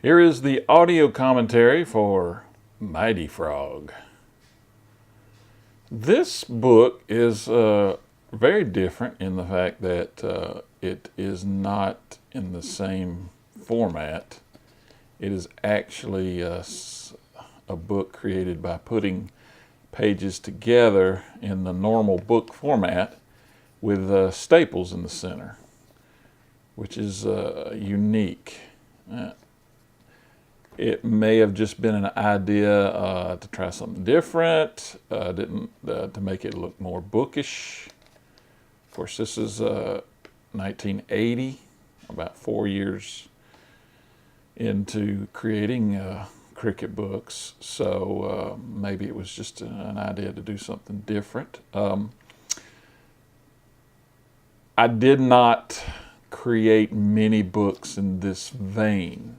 Here is the audio commentary for Mighty Frog. This book is very different in the fact that it is not in the same format. It is actually a book created by putting pages together in the normal book format with staples in the center, which is unique. It may have just been an idea to try something different, to make it look more bookish. Of course, this is 1980, about 4 years into creating Cricket books, so maybe it was just an idea to do something different. I did not create many books in this vein.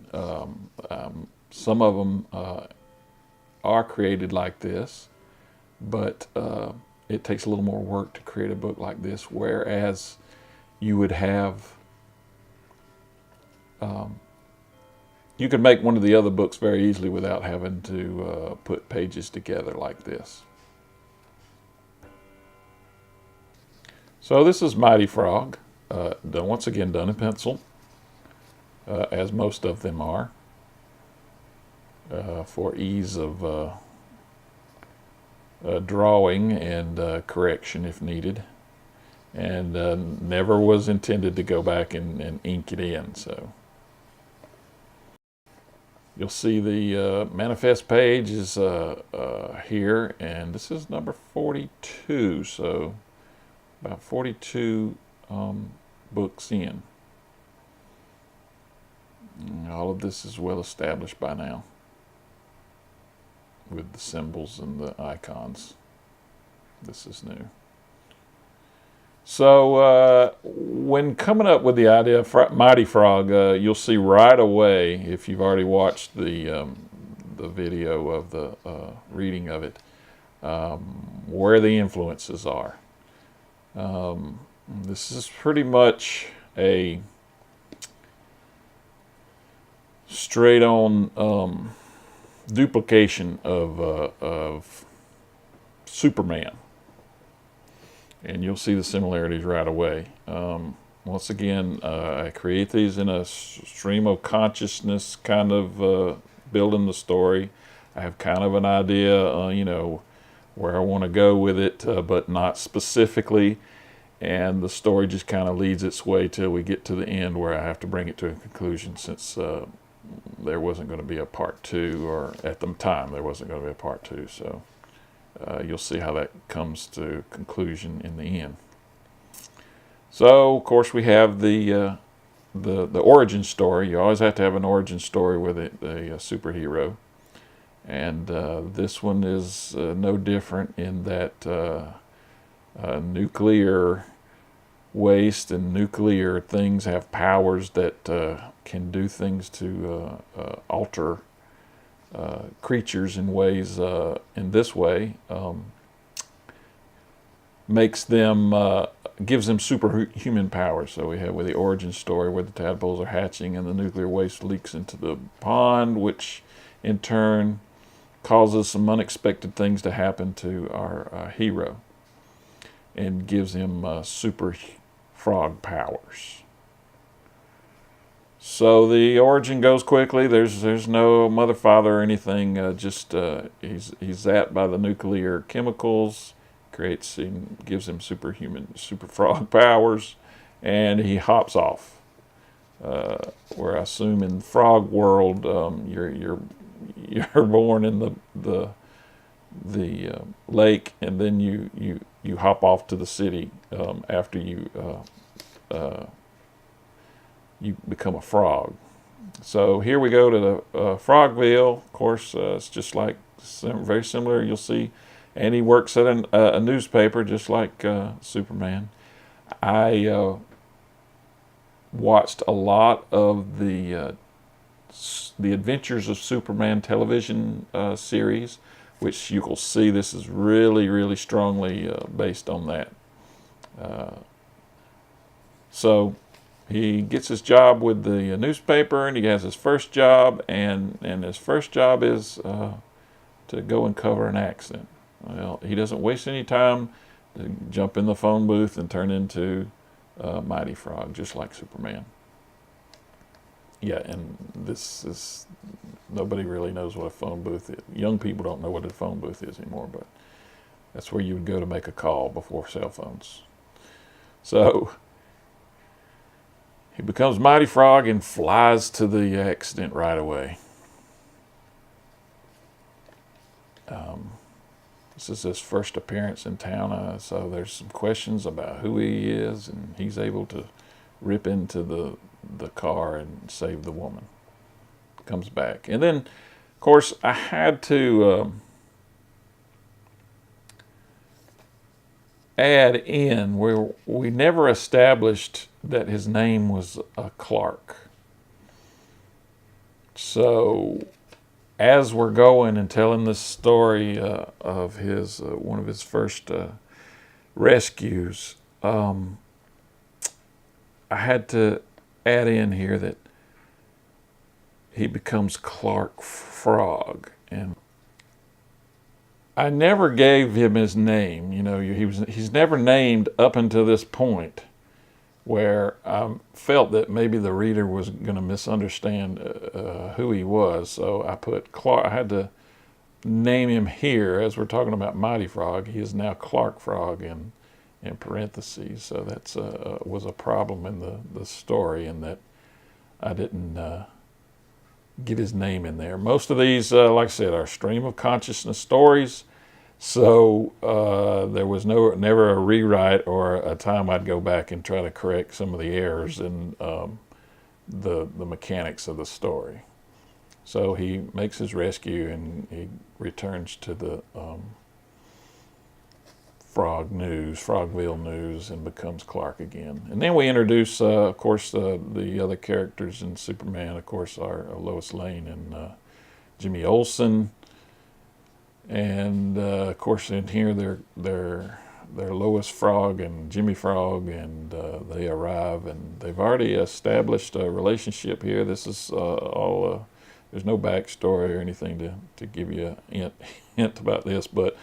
Some of them are created like this, but it takes a little more work to create a book like this, whereas you would have you could make one of the other books very easily without having to put pages together like this. So this is Mighty Frog, once again done in pencil, as most of them are, for ease of drawing and correction if needed, and never was intended to go back and ink it in. So you'll see the manifest page is here, and this is number 42, so about 42 books in. All of this is well established by now with the symbols and the icons. This is new. So when coming up with the idea of Mighty Frog, you'll see right away, if you've already watched the video of the reading of it, where the influences are. This is pretty much a straight-on duplication of Superman, and you'll see the similarities right away. Once again, I create these in a stream of consciousness, kind of building the story. I have kind of an idea, where I want to go with it, but not specifically. And the story just kind of leads its way till we get to the end, where I have to bring it to a conclusion, since there wasn't going to be a part 2, or at the time there wasn't going to be a part 2. So you'll see how that comes to conclusion in the end. So of course we have the origin story. You always have to have an origin story with a superhero, and this one is no different in that nuclear waste and nuclear things have powers that can do things to alter creatures in ways, in this way, makes them, gives them superhuman powers. So we have with the origin story where the tadpoles are hatching and the nuclear waste leaks into the pond, which in turn causes some unexpected things to happen to our hero and gives him super frog powers. So the origin goes quickly. There's no mother, father, or anything. Just he's zapped by the nuclear chemicals, gives him super frog powers, and he hops off. Where I assume in frog world, you're born in the lake, and then you hop off to the city after you become a frog. So here we go to the Frogville. Of course, it's just like very similar. You'll see, and he works at a newspaper just like Superman. I watched a lot of the Adventures of Superman television series, which you will see this is really, really strongly based on that. So he gets his job with the newspaper, and he has his first job, and his first job is to go and cover an accident. Well, he doesn't waste any time to jump in the phone booth and turn into Mighty Frog, just like Superman. Yeah, and this is, nobody really knows what a phone booth is. Young people don't know what a phone booth is anymore, but that's where you would go to make a call before cell phones. So he becomes Mighty Frog and flies to the accident right away. This is his first appearance in town, so there's some questions about who he is, and he's able to rip into the car and save the woman. Comes back. And then, of course, I had to add in where we never established that his name was Clark. So as we're going and telling this story of his one of his first rescues, I had to add in here that he becomes Clark Frog, and I never gave him his name. You know, he's never named up until this point, where I felt that maybe the reader was going to misunderstand who he was. So I put Clark. I had to name him here as we're talking about Mighty Frog. He is now Clark Frog in parentheses. So that's was a problem in the story, in that I didn't get his name in there. Most of these, like I said, are stream of consciousness stories. So there was never a rewrite or a time I'd go back and try to correct some of the errors in the mechanics of the story. So he makes his rescue and he returns to the Frogville News, and becomes Clark again. And then we introduce, of course, the other characters in Superman. Of course, are Lois Lane and Jimmy Olsen. And of course, in here they're Lois Frog and Jimmy Frog, and they arrive, and they've already established a relationship here. This is all. There's no backstory or anything to give you a hint about this, but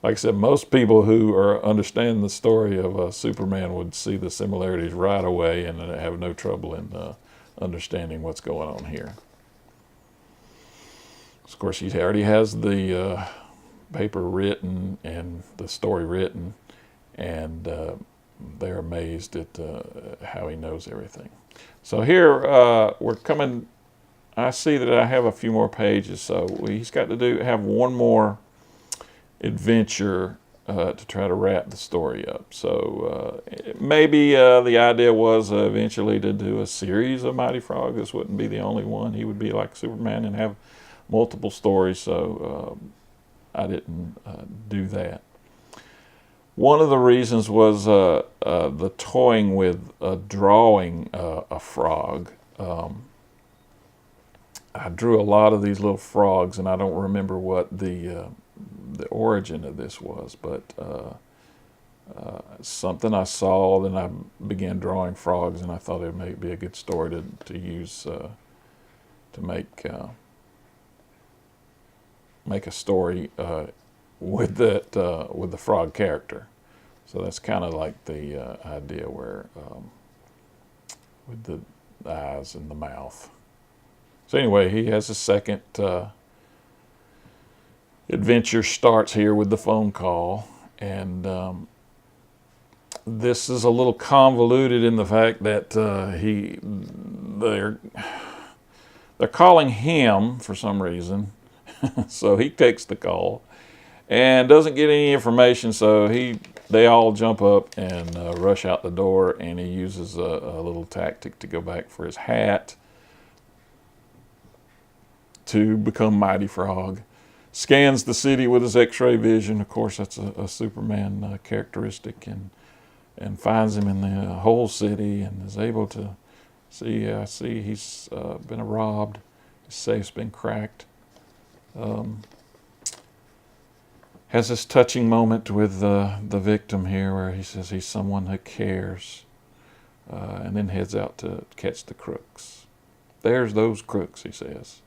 like I said, most people who understand the story of Superman would see the similarities right away and have no trouble in understanding what's going on here. Of course, he already has the paper written and the story written, and they're amazed at how he knows everything. So here we're coming. I see that I have a few more pages, so he's got to have one more adventure to try to wrap the story up. So maybe the idea was eventually to do a series of Mighty Frog. This wouldn't be the only one. He would be like Superman and have multiple stories, so I didn't do that. One of the reasons was the toying with drawing a frog. I drew a lot of these little frogs, and I don't remember what the origin of this was, but something I saw, then I began drawing frogs, and I thought it may be a good story to use to make a story with the frog character. So that's kind of like the idea where with the eyes and the mouth. So anyway, he has a second adventure starts here with the phone call, and this is a little convoluted in the fact that they're calling him for some reason. So he takes the call and doesn't get any information, so they all jump up and rush out the door, and he uses a little tactic to go back for his hat to become Mighty Frog. Scans the city with his X-ray vision. Of course, that's a Superman characteristic, and finds him in the whole city, and is able to see. I see he's been robbed. His safe's been cracked. Has this touching moment with the victim here, where he says he's someone who cares. and then heads out to catch the crooks. There's those crooks, he says.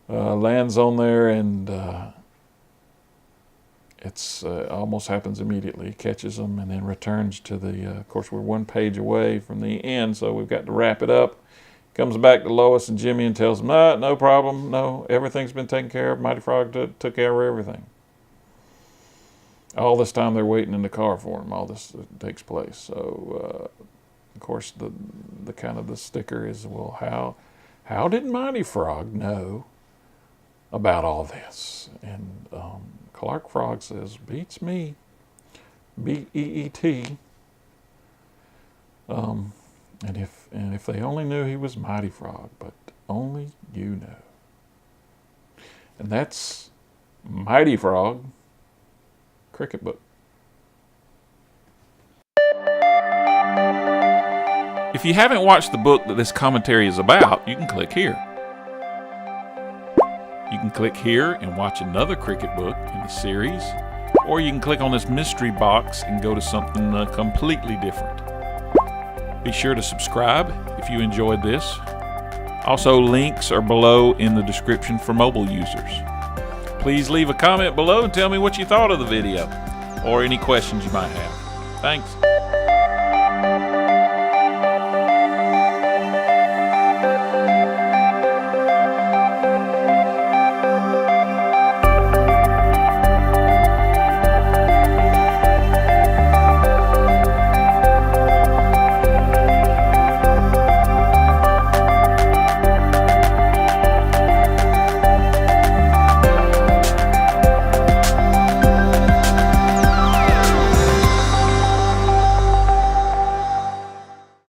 Lands on there, and it's almost happens immediately. He catches them and then returns to the, of course, we're 1 page away from the end, so we've got to wrap it up. Comes back to Lois and Jimmy and tells them, no problem, no, everything's been taken care of. Mighty Frog took care of everything. All this time they're waiting in the car for him. All this takes place. So, of course, the kind of the sticker is, well, how did Mighty Frog know about all this? And Clark Frog says, beats me. B-E-E-T. And if they only knew he was Mighty Frog, but only you know. And that's Mighty Frog Cricket Book. If you haven't watched the book that this commentary is about, you can click here. You can click here and watch another cricket book in the series, or you can click on this mystery box and go to something completely different. Be sure to subscribe if you enjoyed this. Also, links are below in the description for mobile users. Please leave a comment below and tell me what you thought of the video, or any questions you might have. Thanks.